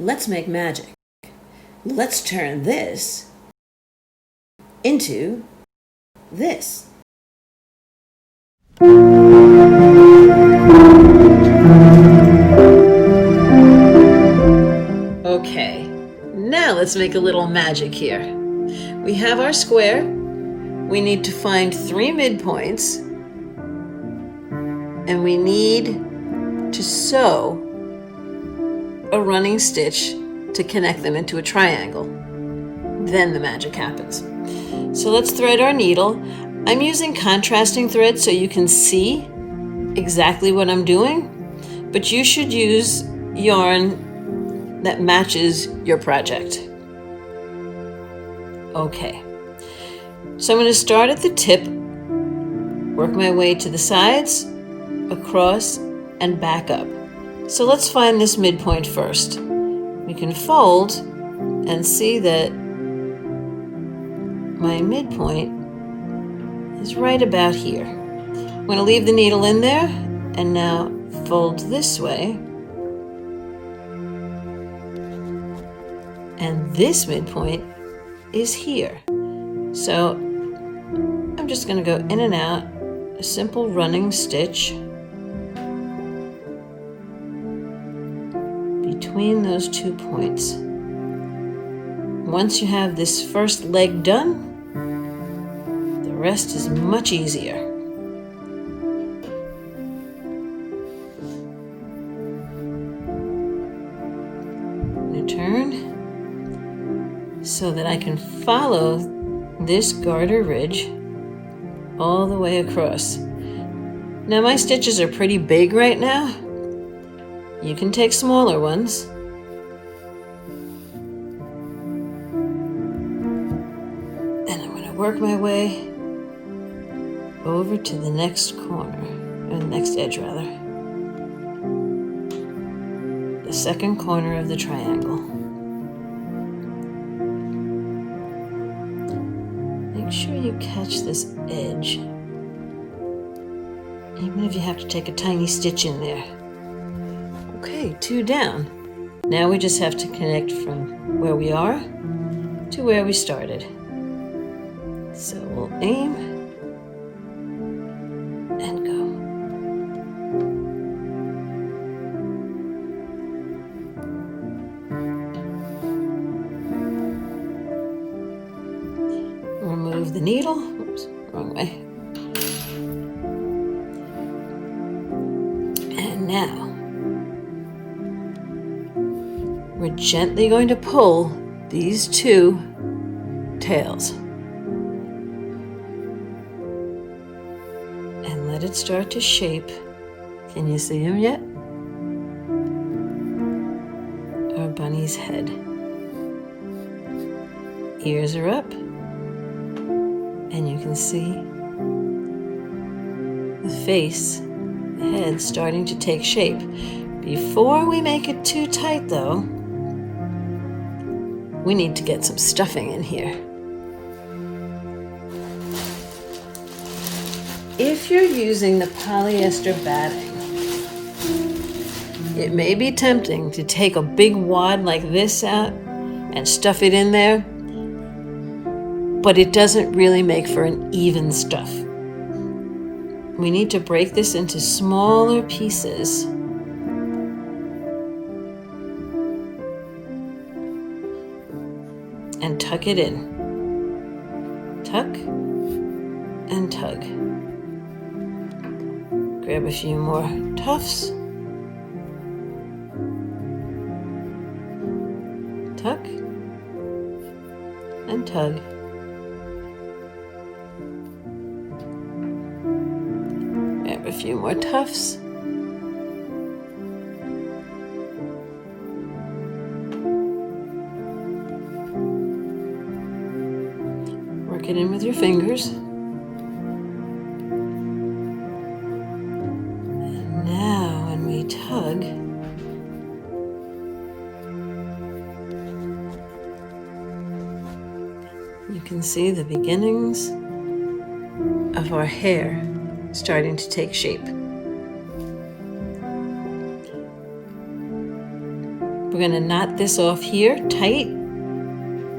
Let's make magic. Let's turn this into this. Okay, now let's make a little magic here. We have our square. We need to find 3 midpoints, and we need to sew a running stitch to connect them into a triangle. Then the magic happens. So let's thread our needle. I'm using contrasting thread so you can see exactly what I'm doing, but you should use yarn that matches your project. Okay, so I'm going to start at the tip, work my way to the sides, across, and back up. So let's find this midpoint first. We can fold and see that my midpoint is right about here. I'm going to leave the needle in there and now fold this way. And this midpoint is here. So I'm just going to go in and out, a simple running stitch between those 2 points. Once you have this first leg done, the rest is much easier. I'm going to turn so that I can follow this garter ridge all the way across. Now my stitches are pretty big right now. You can take smaller ones. And I'm going to work my way over to the next corner, or the next edge rather. The second corner of the triangle. Make sure you catch this edge, even if you have to take a tiny stitch in there. Okay, 2 down. Now we just have to connect from where we are to where we started. So we'll aim and go. Remove the needle. Oops, wrong way. And now we're gently going to pull these 2 tails and let it start to shape. Can you see him yet? Our bunny's head. Ears are up, and you can see the face, the head starting to take shape. Before we make it too tight though, we need to get some stuffing in here. If you're using the polyester batting, it may be tempting to take a big wad like this out and stuff it in there, but it doesn't really make for an even stuff. We need to break this into smaller pieces. And tuck it in. Tuck and tug. Grab a few more tufts. Tuck and tug. Grab a few more tufts. Work it in with your fingers. And now when we tug, you can see the beginnings of our hair starting to take shape. We're going to knot this off here tight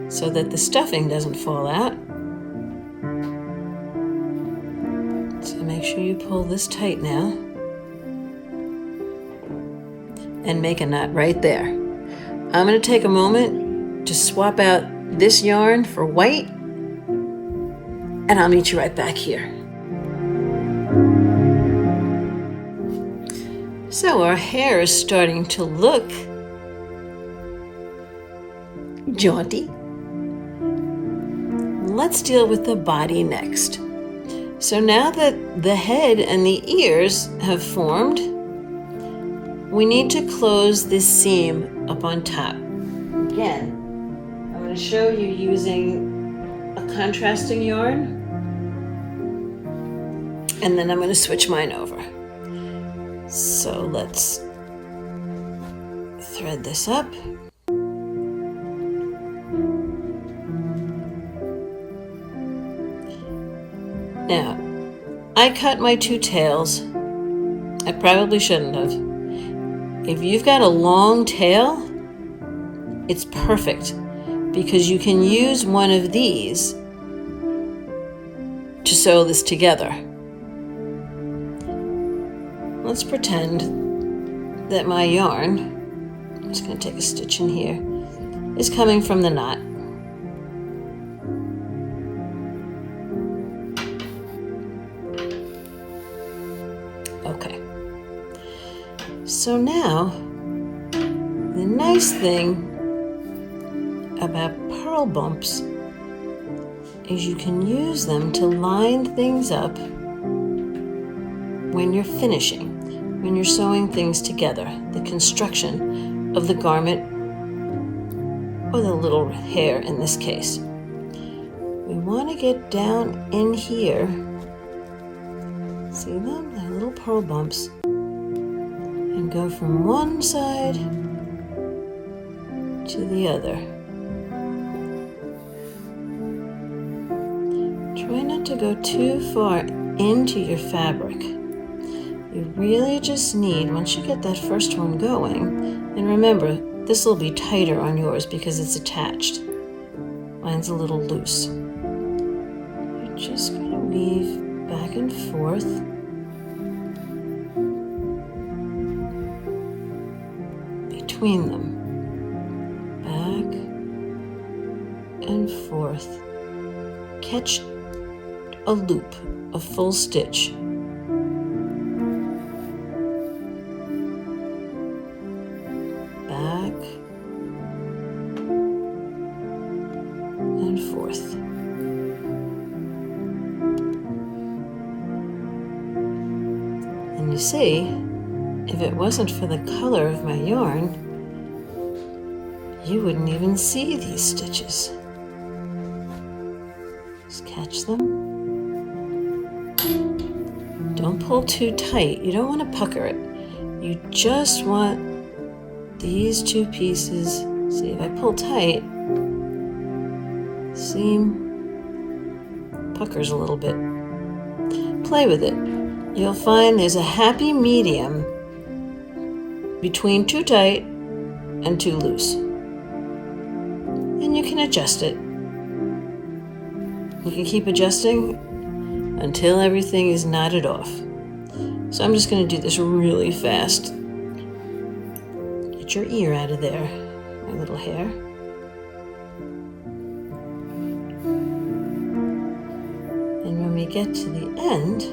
so that the stuffing doesn't fall out. So make sure you pull this tight now and make a knot right there. I'm going to take a moment to swap out this yarn for white, and I'll meet you right back here. So our hair is starting to look jaunty. Let's deal with the body next. So now that the head and the ears have formed, we need to close this seam up on top. Again, I'm going to show you using a contrasting yarn, and then I'm going to switch mine over. So let's thread this up. Now, I cut my 2 tails. I probably shouldn't have. If you've got a long tail, it's perfect because you can use one of these to sew this together. Let's pretend that my yarn, I'm just going to take a stitch in here, is coming from the knot. Okay. So now, the nice thing about purl bumps is you can use them to line things up when you're finishing, when you're sewing things together, the construction of the garment or the little hair in this case. We want to get down in here, see them, they're little purl bumps, and go from one side to the other. Try not to go too far into your fabric. You really just need, once you get that first one going, and remember, this will be tighter on yours because it's attached. Mine's a little loose. You're just going to weave back and forth. Between them. Back and forth. Catch a loop, a full stitch. Back and forth. And you see, if it wasn't for the color of my yarn, you wouldn't even see these stitches. Just catch them. Don't pull too tight. You don't want to pucker it. You just want these 2 pieces. See, if I pull tight, seam puckers a little bit. Play with it. You'll find there's a happy medium between too tight and too loose. And you can adjust it. You can keep adjusting until everything is knotted off. So I'm just going to do this really fast. Get your ear out of there, my little hair. And when we get to the end,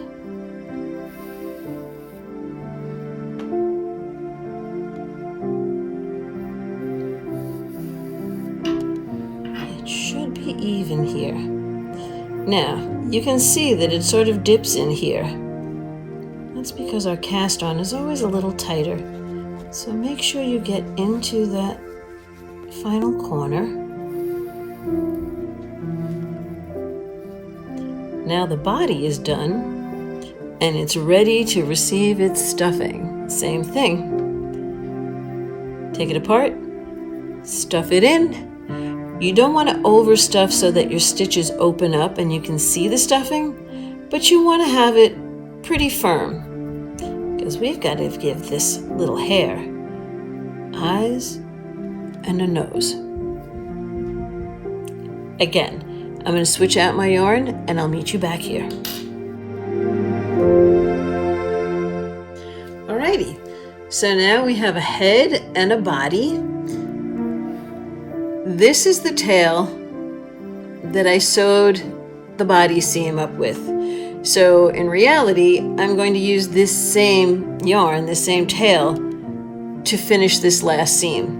it should be even here. Now, you can see that it sort of dips in here. That's because our cast on is always a little tighter. So make sure you get into that final corner. Now the body is done and it's ready to receive its stuffing. Same thing. Take it apart, stuff it in. You don't want to overstuff so that your stitches open up and you can see the stuffing, but you want to have it pretty firm because we've got to give this little hair eyes and a nose. Again, I'm going to switch out my yarn and I'll meet you back here. Alrighty, so now we have a head and a body. This is the tail that I sewed the body seam up with. So in reality, I'm going to use this same yarn, this same tail, to finish this last seam.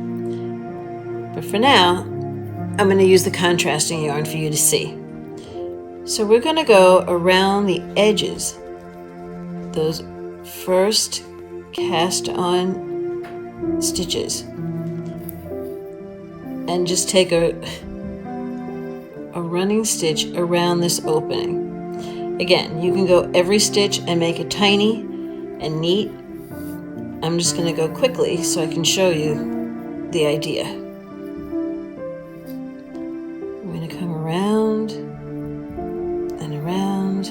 But for now, I'm going to use the contrasting yarn for you to see. So we're going to go around the edges, those first cast on stitches, and just take a running stitch around this opening. Again, you can go every stitch and make it tiny and neat. I'm just going to go quickly so I can show you the idea. I'm going to come around and around.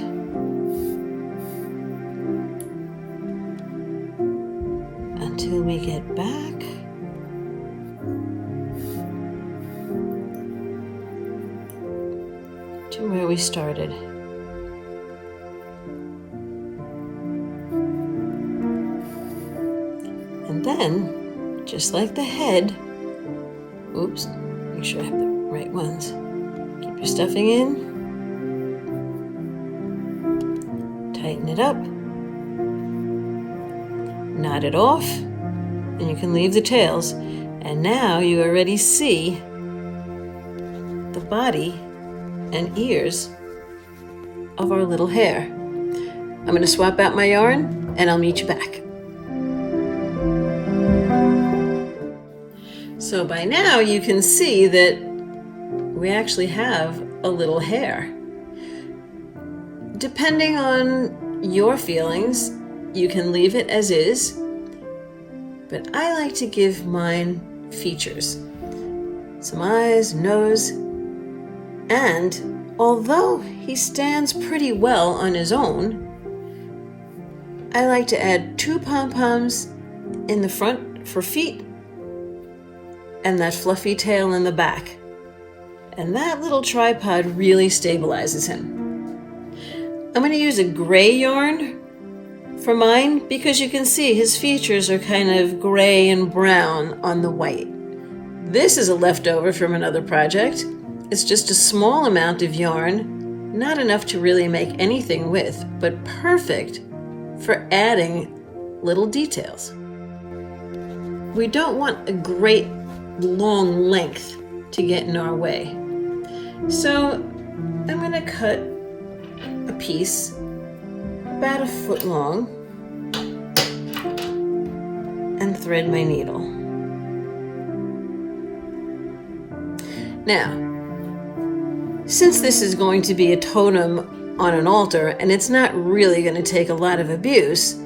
Until we get back to where we started. And then, just like the head, oops, make sure I have the right ones. Keep your stuffing in, tighten it up, knot it off, and you can leave the tails. And now you already see the body and ears of our little hare. I'm going to swap out my yarn and I'll meet you back. So by now you can see that we actually have a little hare. Depending on your feelings, you can leave it as is, but I like to give mine features. Some eyes, nose, and although he stands pretty well on his own, I like to add 2 pom-poms in the front for feet and that fluffy tail in the back. And that little tripod really stabilizes him. I'm going to use a gray yarn for mine because you can see his features are kind of gray and brown on the white. This is a leftover from another project. It's just a small amount of yarn, not enough to really make anything with, but perfect for adding little details. We don't want a great long length to get in our way. So I'm going to cut a piece about 1 foot long and thread my needle. Now, since this is going to be a totem on an altar and it's not really going to take a lot of abuse,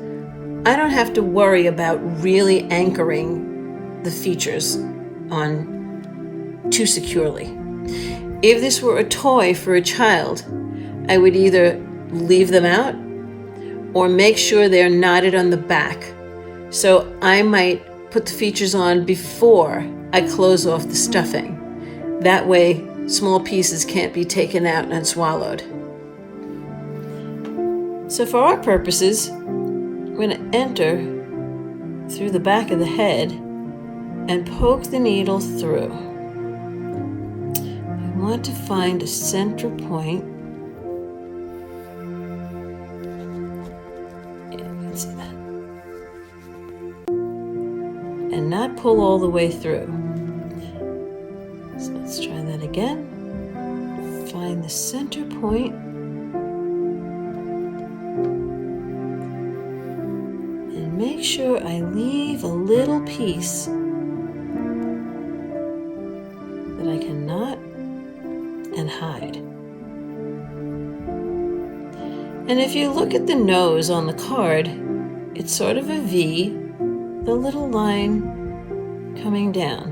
I don't have to worry about really anchoring the features on too securely. If this were a toy for a child, I would either leave them out or make sure they're knotted on the back. So I might put the features on before I close off the stuffing. That way, small pieces can't be taken out and swallowed. So for our purposes, I'm going to enter through the back of the head and poke the needle through. I want to find a center point. Yeah, you can see that. And not pull all the way through. So let's try that again. Find the center point. And make sure I leave a little piece that I can knot and hide. And if you look at the nose on the card, it's sort of a V, the little line coming down.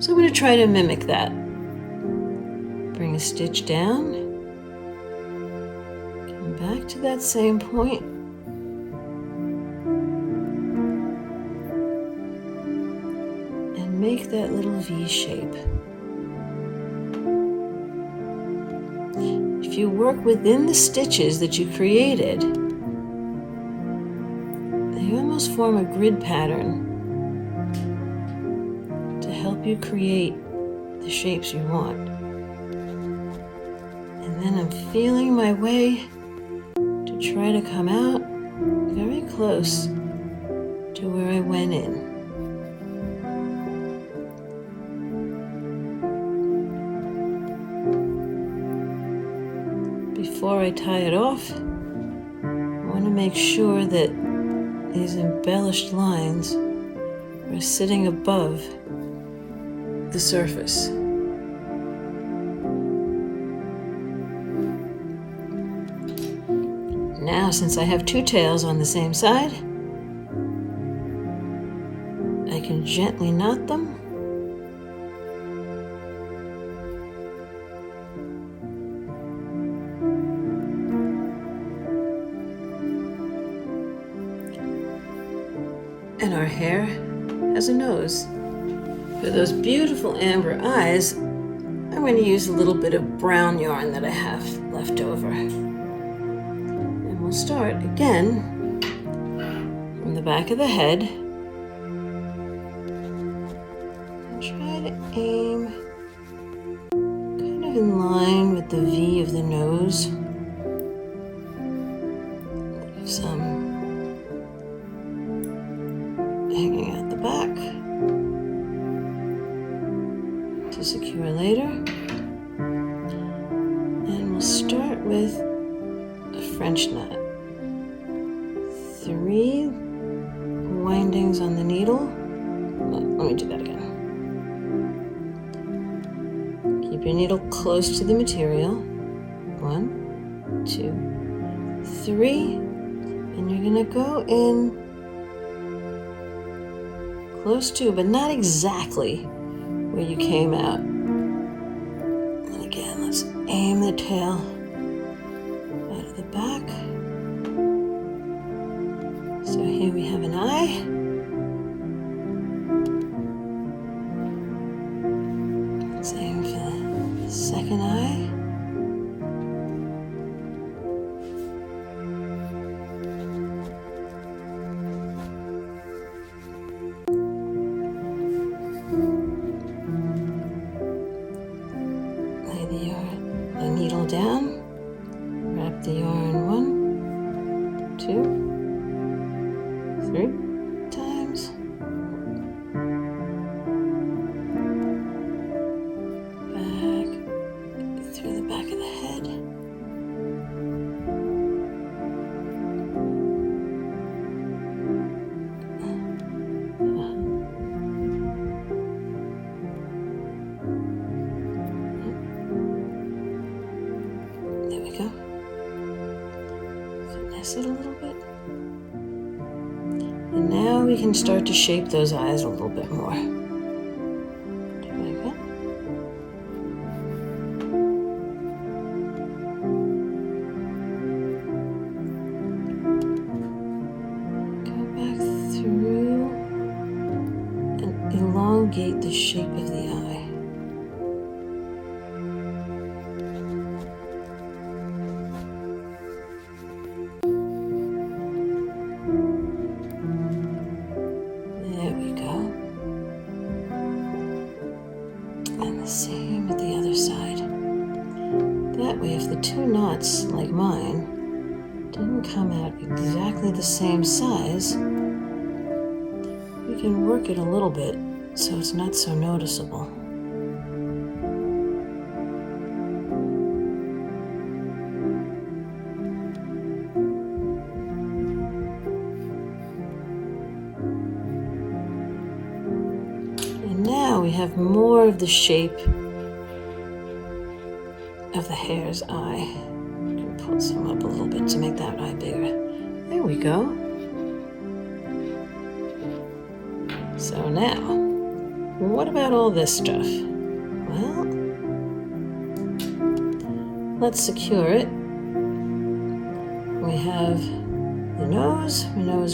So I'm going to try to mimic that. Bring a stitch down, come back to that same point, and make that little V shape. If you work within the stitches that you created, they almost form a grid pattern to help you create the shapes you want. And then I'm feeling my way to try to come out very close to where I went in. Before I tie it off, I want to make sure that these embellished lines are sitting above the surface. Now, since I have two tails on the same side, I can gently knot them. And our hare has a nose. For those beautiful amber eyes, I'm going to use a little bit of brown yarn that I have left over. And we'll start again from the back of the head. And try to aim kind of in line with the V of the nose. Leave some hanging out the back to secure later. And we'll start with a French knot. 3 windings on the needle. Let me do that again. Keep your needle close to the material. 1, 2, 3. And you're going to go in close to, but not exactly where you came out. And again, let's aim the tail out of the back. So here we have an eye. Let's aim for the second eye. The needle down, wrap the yarn 1, 2, 3 times, back through the back of the head, it a little bit. And now we can start to shape those eyes a little bit more. Like that. Go back through and elongate the shape of the eye. Same with the other side. That way, if the two knots, like mine, didn't come out exactly the same size, we can work it a little bit so it's not so noticeable. Now we have more of the shape of the hare's eye. I'm going to pull some up a little bit to make that eye bigger. There we go. So now, what about all this stuff? Well, let's secure it. We have the nose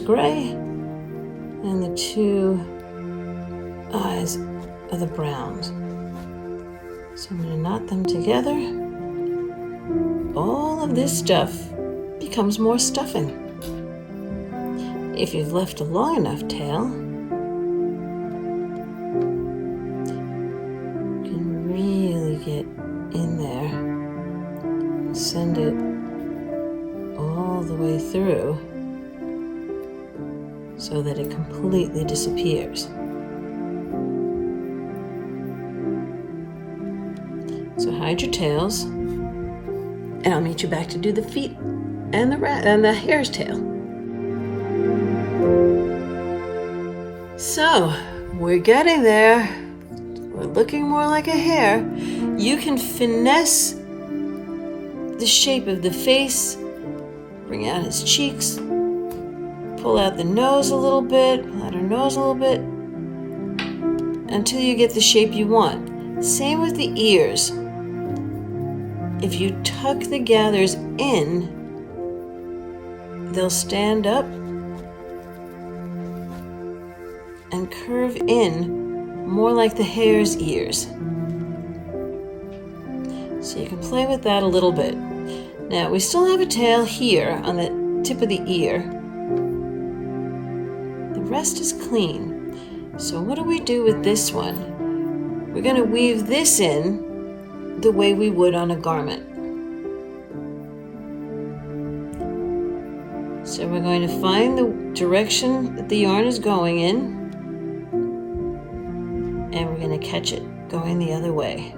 gray, and the two eyes of the browns. So I'm going to knot them together. All of this stuff becomes more stuffing. If you've left a long enough tail, you can really get in there, send it all the way through so that it completely disappears. So hide your tails, and I'll meet you back to do the feet and the hare's tail. So we're getting there. We're looking more like a hare. You can finesse the shape of the face, bring out his cheeks, pull out the nose a little bit, pull out her nose a little bit, until you get the shape you want. Same with the ears. If you tuck the gathers in, they'll stand up and curve in more like the hare's ears. So you can play with that a little bit. Now we still have a tail here on the tip of the ear. The rest is clean. So what do we do with this one? We're going to weave this in the way we would on a garment. So we're going to find the direction that the yarn is going in, and we're going to catch it going the other way.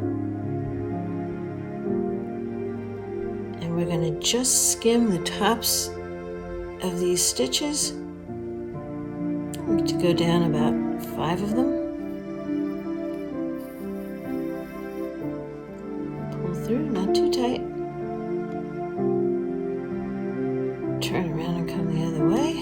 And we're going to just skim the tops of these stitches. I'm going to go down about 5 of them. Through, not too tight. Turn around and come the other way.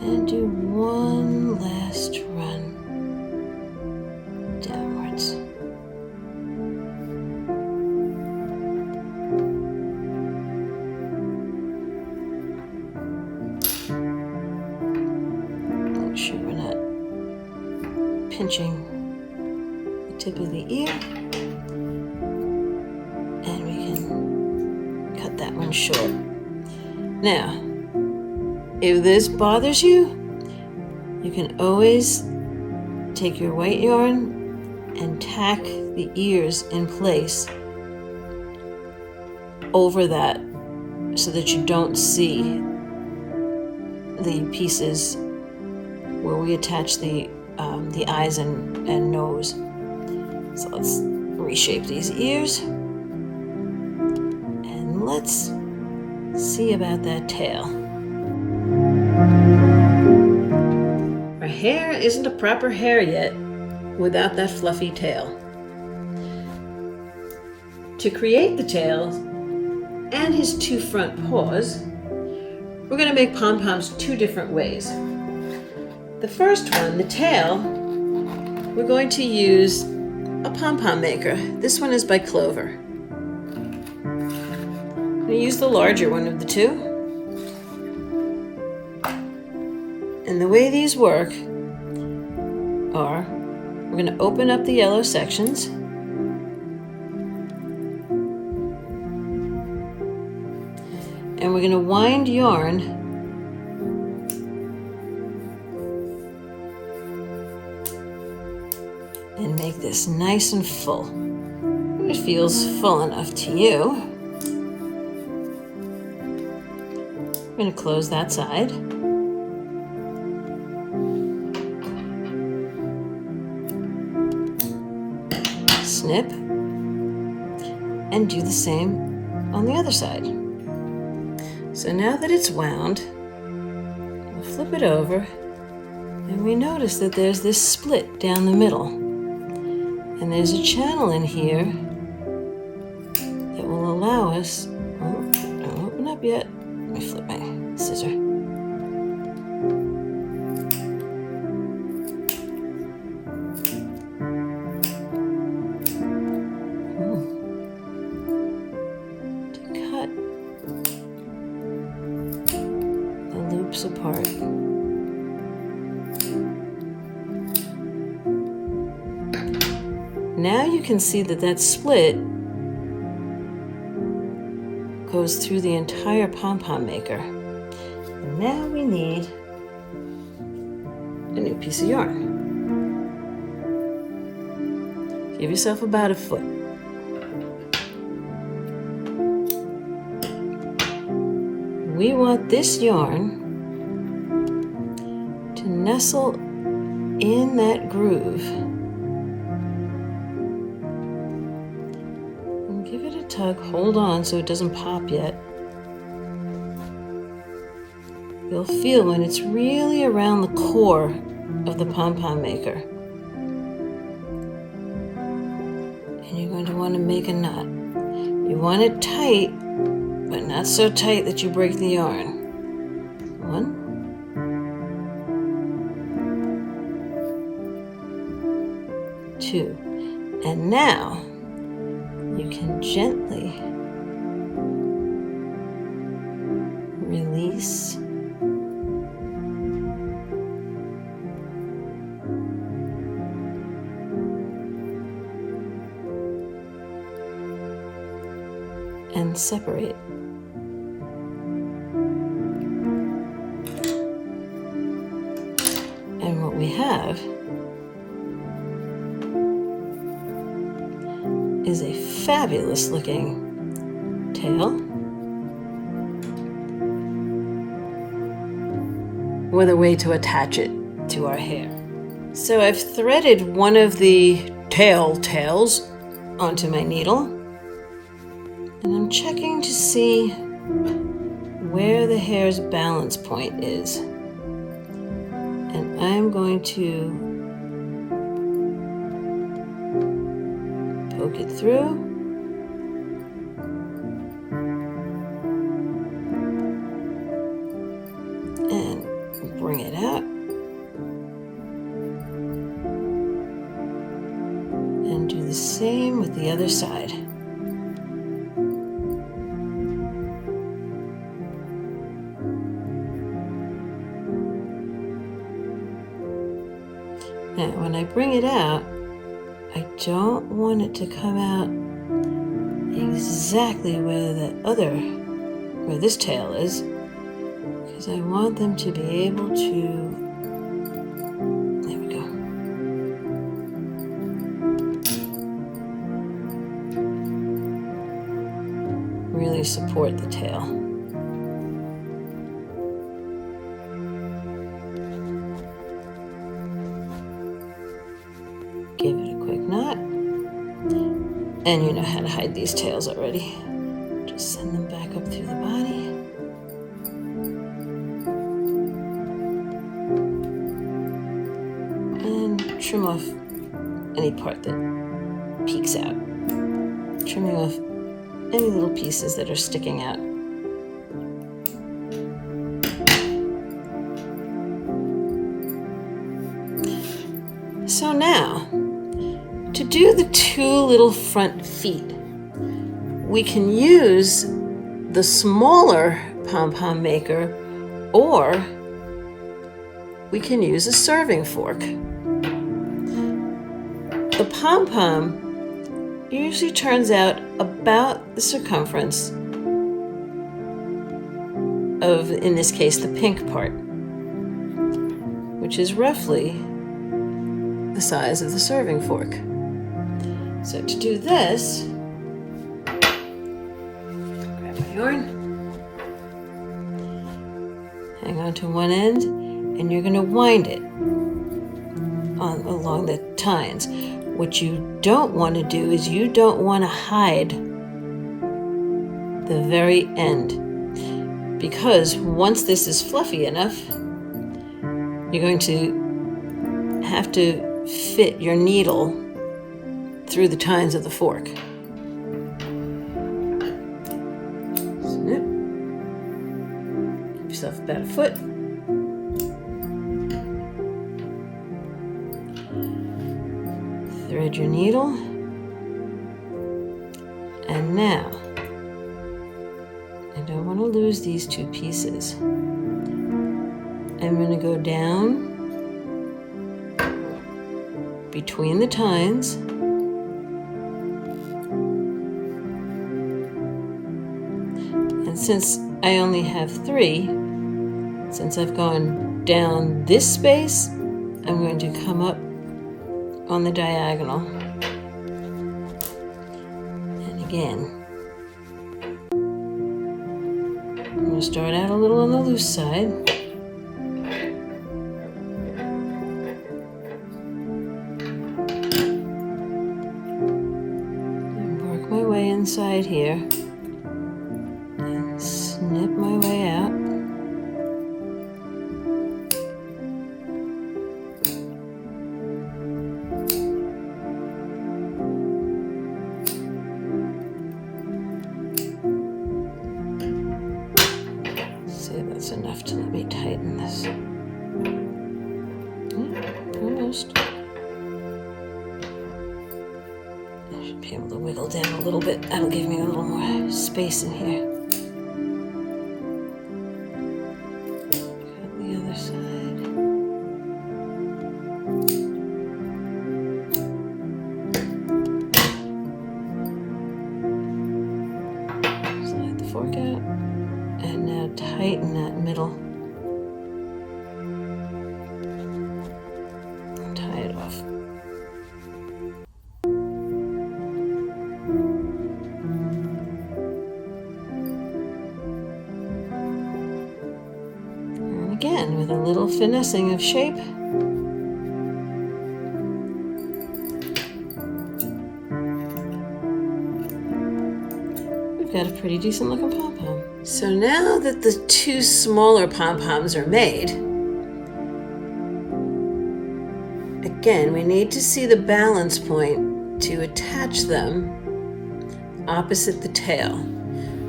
And do one last run downwards. Pinching the tip of the ear, and we can cut that one short. Now, if this bothers you, you can always take your white yarn and tack the ears in place over that so that you don't see the pieces where we attach the eyes and nose. So let's reshape these ears, and let's see about that tail. Our hare isn't a proper hare yet without that fluffy tail. To create the tail and his 2 front paws, we're going to make pom-poms 2 different ways. The first one, the tail, we're going to use a Pom Pom Maker. This one is by Clover. I'm going to use the larger one of the 2. And the way these work are, we're going to open up the yellow sections. And we're going to wind yarn and make this nice and full. It feels full enough to you. I'm going to close that side. Snip. And do the same on the other side. So now that it's wound, we'll flip it over, and we notice that there's this split down the middle. And there's a channel in here that will allow us, don't open up yet. Let me flip my scissor. Now you can see that that split goes through the entire Pom Pom Maker. And now we need a new piece of yarn. Give yourself about a foot. We want this yarn to nestle in that groove. And give it a tug. Hold on so it doesn't pop yet. You'll feel when it's really around the core of the Pom Pom Maker. And you're going to want to make a knot. You want it tight, but not so tight that you break the yarn. 1, 2, and now you can gently release and separate. And what we have is a fabulous looking tail with a way to attach it to our hair. So I've threaded one of the tails onto my needle, and I'm checking to see where the hair's balance point is. And I'm going to poke it through. And bring it out. And do the same with the other side. Now, when I bring it out, I don't want it to come out exactly where this tail is, because I want them to be able to, there we go. Really support the tail. Give it a quick knot. And you know how to hide these tails already. Just send them back up through the body. And trim off any part that peeks out. Trimming off any little pieces that are sticking out. So now, to do the 2 little front feet, we can use the smaller Pom Pom Maker, or we can use a serving fork. The Pom Pom usually turns out about the circumference of, in this case, the pink part, which is roughly the size of the serving fork. So to do this, grab my yarn, hang on to one end, and you're going to wind it along the tines. What you don't want to do is you don't want to hide the very end, because once this is fluffy enough, you're going to have to fit your needle through the tines of the fork. Snip. Give yourself about a foot. Thread your needle. And now, I don't want to lose these 2 pieces. I'm going to go down between the tines since I only have 3, since I've gone down this space, I'm going to come up on the diagonal. And again, I'm going to start out a little on the loose side. And work my way inside here. And snip my way out. That's enough to let me tighten this. Almost. I should be able to wiggle down a little bit. That'll give me a little more space in here. Cut the other side. Slide the fork out. And now tighten that middle. And tie it off. And again, with a little finessing of shape. We've got a pretty decent looking pom-pom. So now that the 2 smaller pom-poms are made, again, we need to see the balance point to attach them opposite the tail.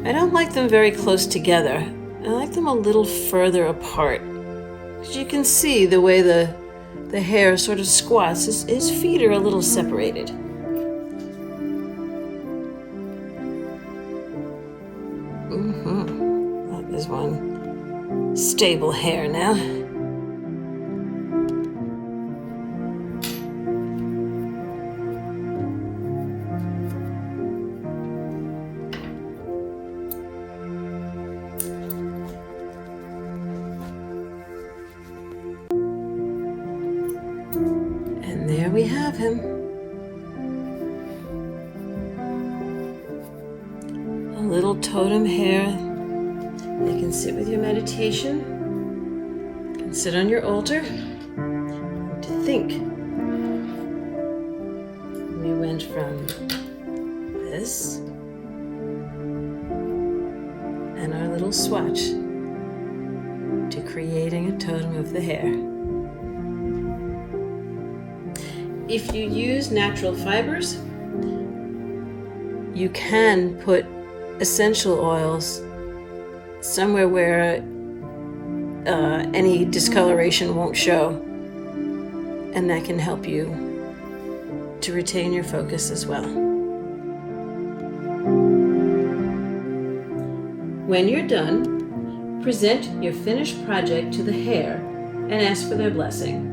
I don't like them very close together. I like them a little further apart. As you can see, the way the hare sort of squats, his feet are a little separated. That is one stable hare now. And there we have him. A little totem hare. You can sit with your meditation. You can sit on your altar. To think. We went from this and our little swatch to creating a totem of the hare. If you use natural fibers, you can put essential oils somewhere where any discoloration won't show, and that can help you to retain your focus as well. When you're done, present your finished project to the hare and ask for their blessing.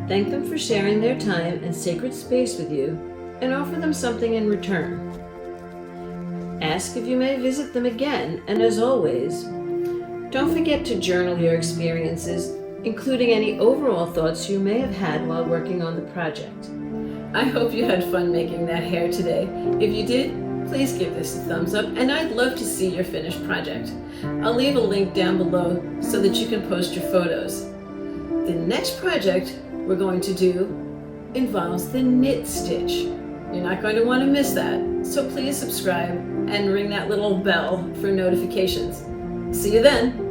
Thank them for sharing their time and sacred space with you, and offer them something in return. Ask if you may visit them again, and as always, don't forget to journal your experiences, including any overall thoughts you may have had while working on the project. I hope you had fun making that hare today. If you did, please give this a thumbs up, and I'd love to see your finished project. I'll leave a link down below so that you can post your photos. The next project we're going to do involves the knit stitch. You're not going to want to miss that, so please subscribe and ring that little bell for notifications. See you then!